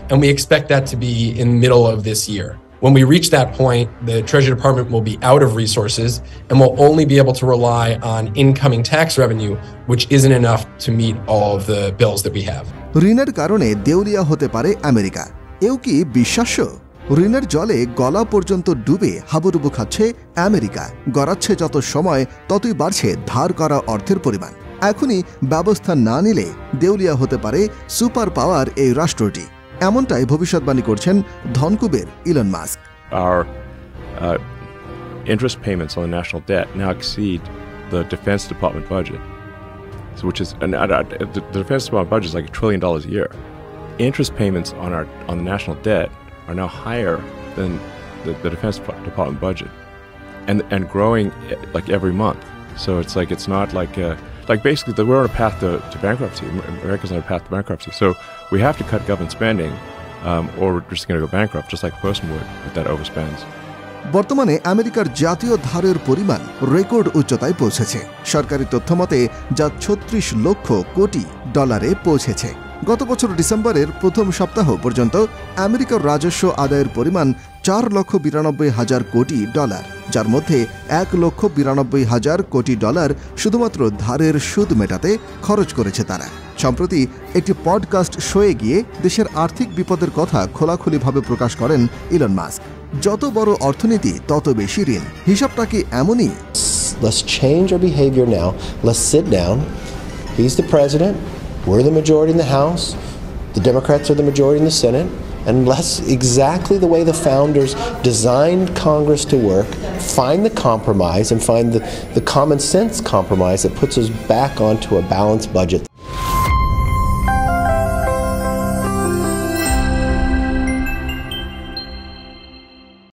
and we expect that to be in the middle of this year. When we reach that point, the Treasury Department will be out of resources and will only be able to rely on incoming tax revenue, which isn't enough to meet all of the bills that we have. ঋণের কারণে দেউলিয়া হতে পারে America. এও কি বিশ্বাস্য? ঋণের জলে গলা পর্যন্ত ডুবে হাবুডুবু খাচ্ছে আমেরিকা। গড়াচ্ছে যত সময় ততই বাড়ছে ধার করা অর্থের পরিমাণ। এখনই ব্যবস্থা না নিলে দেউলিয়া হতে পারে সুপার পাওয়ার এই রাষ্ট্রটি। এমনটাই ভবিষ্যৎবাণী করছেন ধনকুবের Elon Musk. Our interest payments on the national debt now exceed the Defense Department budget, which is the Defense Department budget is like $1 trillion a year. Interest payments on the national debt are now higher than the Defense Department budget, and growing like every month. So it's not like basically we're on a path to bankruptcy. America's on a path to bankruptcy. So we have to cut government spending, or we're just going to go bankrupt, just like a person would if that overspends. বর্তমানে আমেরিকার জাতীয় ধারের পরিমাণ record উচ্চতায় পৌঁছেছে। সরকারি তথ্যমতে যা ৩৬ লক্ষ কোটি ডলারে পৌঁছেছে। গত বছর ডিসেম্বরের প্রথম সপ্তাহ পর্যন্ত আমেরিকার রাজস্ব আদায়ের পরিমাণ ৪,৯২,০০০ কোটি ডলার, যার মধ্যে ১,৯২,০০০ কোটি ডলার শুধুমাত্র ধারের সুদ মেটাতে খরচ করেছে তারা। সম্প্রতি একটি পডকাস্ট শোয়ে গিয়ে দেশের আর্থিক বিপদের কথা খোলাখুলিভাবে প্রকাশ করেন ইলন মাস্ক। যত বড় অর্থনীতি তত বেশি ঋণ। হিসাবটা কি এমনই? Let's change our behavior now. Let's sit down. He's the president. We're the majority in the House. The Democrats are the majority in the Senate. And let's, exactly the way the founders designed Congress to work, find the compromise and find the common sense compromise that puts us back onto a balanced budget.